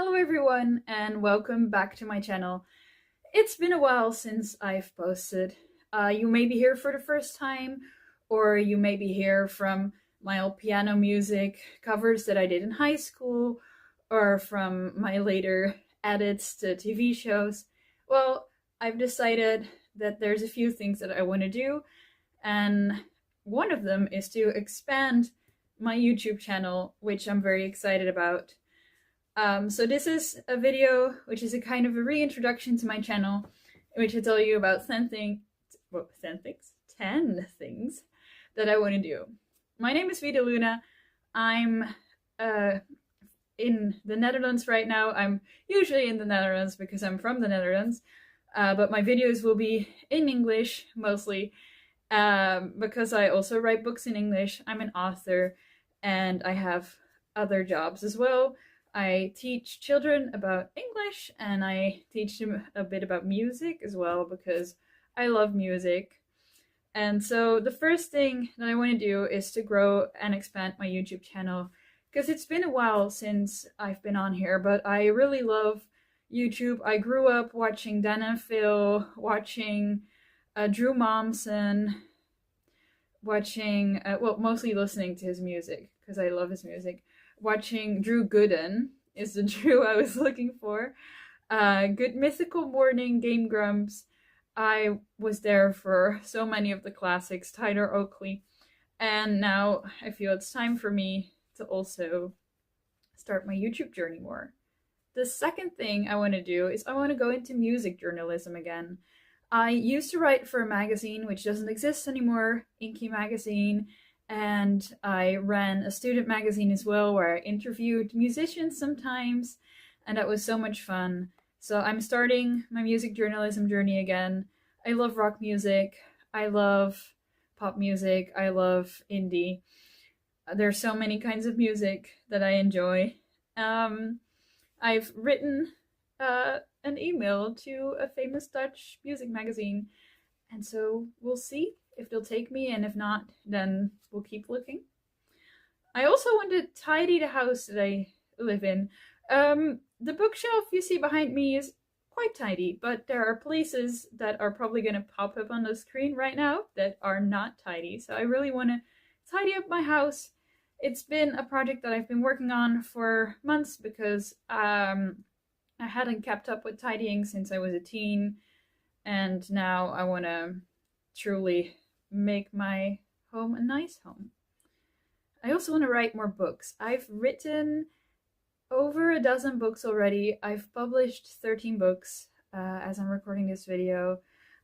Hello everyone and welcome back to my channel. It's been a while since I've posted. You may be here for the first time, or you may be here from my old piano music covers that I did in high school, or from my later edits to TV shows. Well, I've decided that there's a few things that I want to do, and one of them is to expand my YouTube channel, which I'm very excited about. So this is a video which is a kind of a reintroduction to my channel, in which I tell you about 10 things that I want to do. My name is Vida Luna. I'm in the Netherlands right now. I'm usually in the Netherlands because I'm from the Netherlands, but my videos will be in English mostly because I also write books in English. I'm an author and I have other jobs as well. I teach children about English and I teach them a bit about music as well because I love music. And so the first thing that I want to do is to grow and expand my YouTube channel because it's been a while since I've been on here, but I really love YouTube. I grew up watching Dan and Phil, watching Drew Momsen, watching, mostly listening to his music because I love his music. Watching Drew Gooden is the Drew I was looking for. Good Mythical Morning, Game Grumps. I was there for so many of the classics, Tyler Oakley. And now I feel it's time for me to also start my YouTube journey more. The second thing I want to do is I want to go into music journalism again. I used to write for a magazine which doesn't exist anymore, Inky Magazine, and I ran a student magazine as well where I interviewed musicians sometimes, and that was so much fun. So I'm starting my music journalism journey again. I love rock music, I love pop music, I love indie. There's so many kinds of music that I enjoy. I've written an email to a famous Dutch music magazine, and so we'll see if they'll take me, and if not, then we'll keep looking. I also want to tidy the house that I live in. The bookshelf you see behind me is quite tidy, but there are places that are probably going to pop up on the screen right now that are not tidy. So I really want to tidy up my house. It's been a project that I've been working on for months because I hadn't kept up with tidying since I was a teen, and now I want to truly make my home a nice home. I also want to write more books. I've written over a dozen books already. I've published 13 books as I'm recording this video.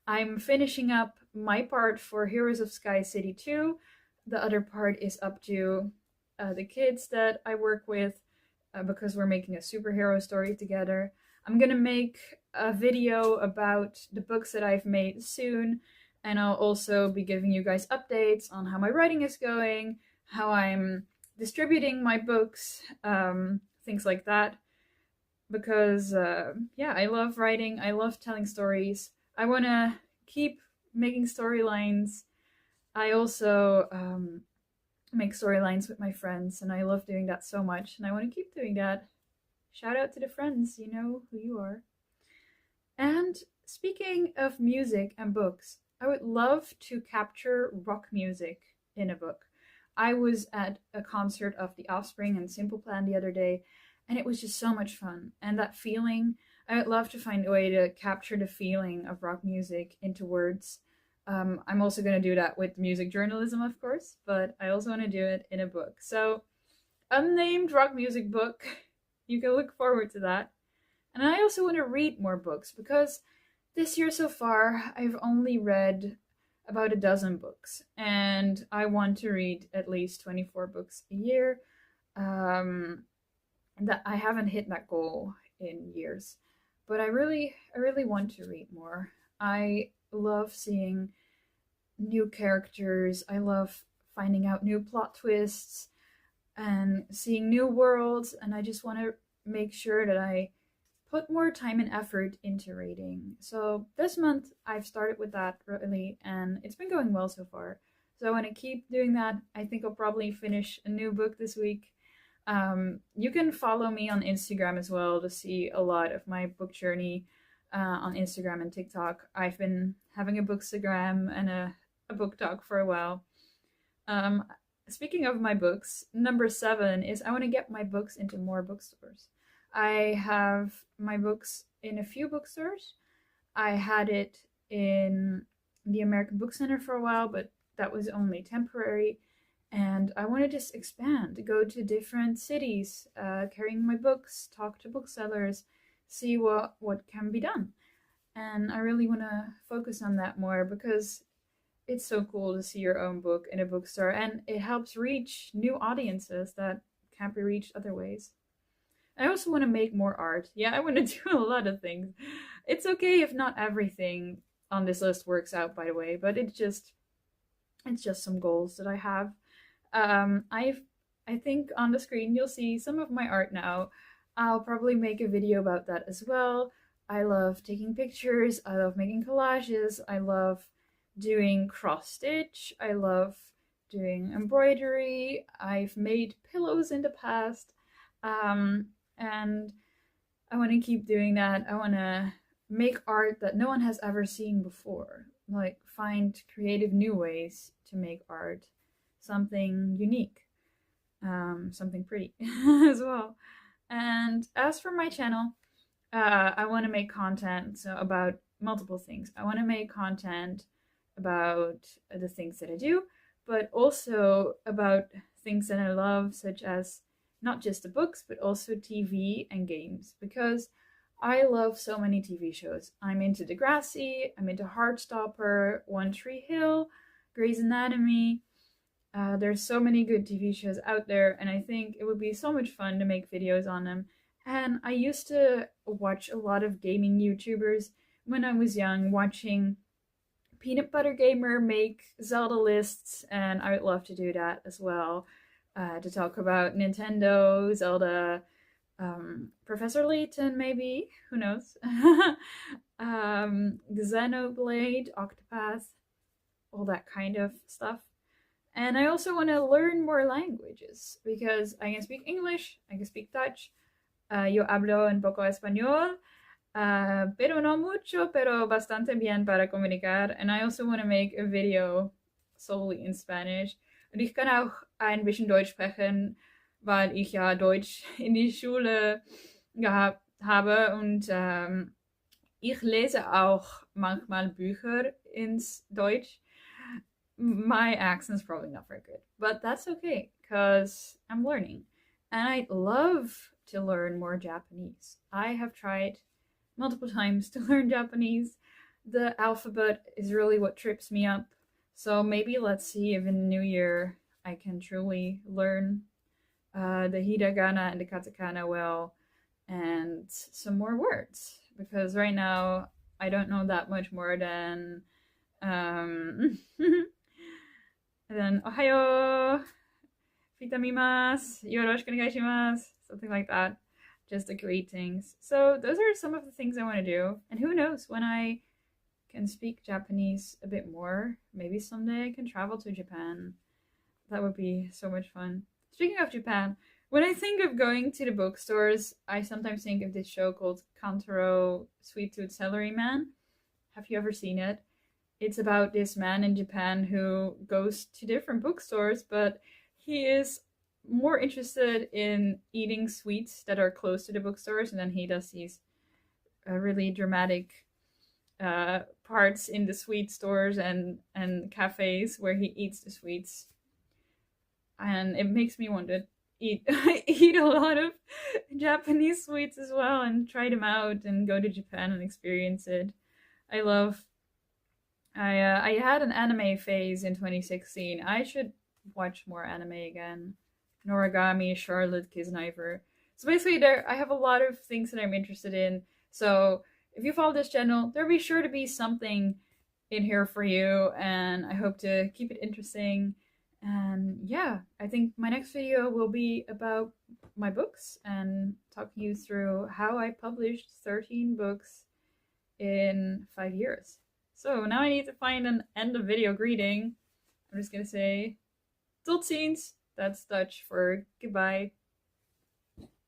I'm finishing up my part for Heroes of Sky City 2. The other part is up to the kids that I work with because we're making a superhero story together. I'm gonna make a video about the books that I've made soon, and I'll also be giving you guys updates on how my writing is going, how I'm distributing my books, things like that. Because, yeah, I love writing, I love telling stories. I want to keep making storylines. I also make storylines with my friends, and I love doing that so much, and I want to keep doing that. Shout out to the friends, you know who you are. And speaking of music and books, I would love to capture rock music in a book. I was at a concert of The Offspring and Simple Plan the other day, and it was just so much fun. And that feeling, I would love to find a way to capture the feeling of rock music into words. I'm also going to do that with music journalism, of course, but I also want to do it in a book. So, unnamed rock music book, you can look forward to that. And I also want to read more books because this year so far, I've only read about a dozen books, and I want to read at least 24 books a year. That I haven't hit that goal in years, but I really want to read more. I love seeing new characters. I love finding out new plot twists and seeing new worlds, and I just want to make sure that I put more time and effort into reading. So this month I've started with that really, and it's been going well so far. So I want to keep doing that. I think I'll probably finish a new book this week. You can follow me on Instagram as well to see a lot of my book journey on Instagram and TikTok. I've been having a bookstagram and a book talk for a while. Um, Speaking of my books, number 7 is I want to get my books into more bookstores. I have my books in a few bookstores. I had it in the American Book Center for a while, but that was only temporary. And I want to just expand, go to different cities, carrying my books, talk to booksellers, see what can be done. And I really want to focus on that more because it's so cool to see your own book in a bookstore, and it helps reach new audiences that can't be reached other ways. I also want to make more art. Yeah, I want to do a lot of things. It's okay if not everything on this list works out, by the way, but it's just some goals that I have. I think on the screen you'll see some of my art now. I'll probably make a video about that as well. I love taking pictures. I love making collages. I love doing cross stitch. I love doing embroidery. I've made pillows in the past. And I want to keep doing that. I want to make art that no one has ever seen before. Like, find creative new ways to make art. Something unique. Something pretty as well. And as for my channel, I want to make content about multiple things. I want to make content about the things that I do, but also about things that I love, such as not just the books, but also TV and games, because I love so many TV shows. I'm into Degrassi, I'm into Heartstopper, One Tree Hill, Grey's Anatomy. There's so many good TV shows out there, and I think it would be so much fun to make videos on them. And I used to watch a lot of gaming YouTubers when I was young, watching Peanut Butter Gamer make Zelda lists, and I would love to do that as well, to talk about Nintendo, Zelda, Professor Layton, maybe, who knows, Xenoblade, Octopath, all that kind of stuff. And I also want to learn more languages, because I can speak English, I can speak Dutch, yo hablo un poco español, pero no mucho, pero bastante bien para comunicar. And I also want to make a video solely in Spanish. Und ich kann auch ein bisschen Deutsch sprechen, weil ich ja Deutsch in die Schule gehabt habe. Und ich lese auch manchmal Bücher ins Deutsch. My accent's probably not very good, but that's okay, because I'm learning. And I'd love to learn more Japanese. I have tried multiple times to learn Japanese. The alphabet is really what trips me up. So maybe let's see if in the new year I can truly learn the hiragana and the katakana well, and some more words. Because right now I don't know that much more than and then ohayo, vitamimasu, yoroshiku onegaishimasu, something like that. Just the greetings. So those are some of the things I want to do. And who knows, when I can speak Japanese a bit more, maybe someday I can travel to Japan. That would be so much fun. Speaking of Japan, when I think of going to the bookstores, I sometimes think of this show called Kantaro Sweet Tooth Celery Man. Have you ever seen it? It's about this man in Japan who goes to different bookstores, but he is more interested in eating sweets that are close to the bookstores, and then he does these really dramatic parts in the sweet stores and cafes where he eats the sweets, and it makes me want to eat eat a lot of Japanese sweets as well, and try them out and go to Japan and experience it. I had an anime phase in 2016. I should watch more anime again. Noragami, Charlotte, Kisniver. So basically, I have a lot of things that I'm interested in. So if you follow this channel, there'll be sure to be something in here for you, and I hope to keep it interesting. And yeah, I think my next video will be about my books and talking you through how I published 13 books in 5 years. So now I need to find an end of video greeting. I'm just gonna say tot ziens. That's Dutch for goodbye.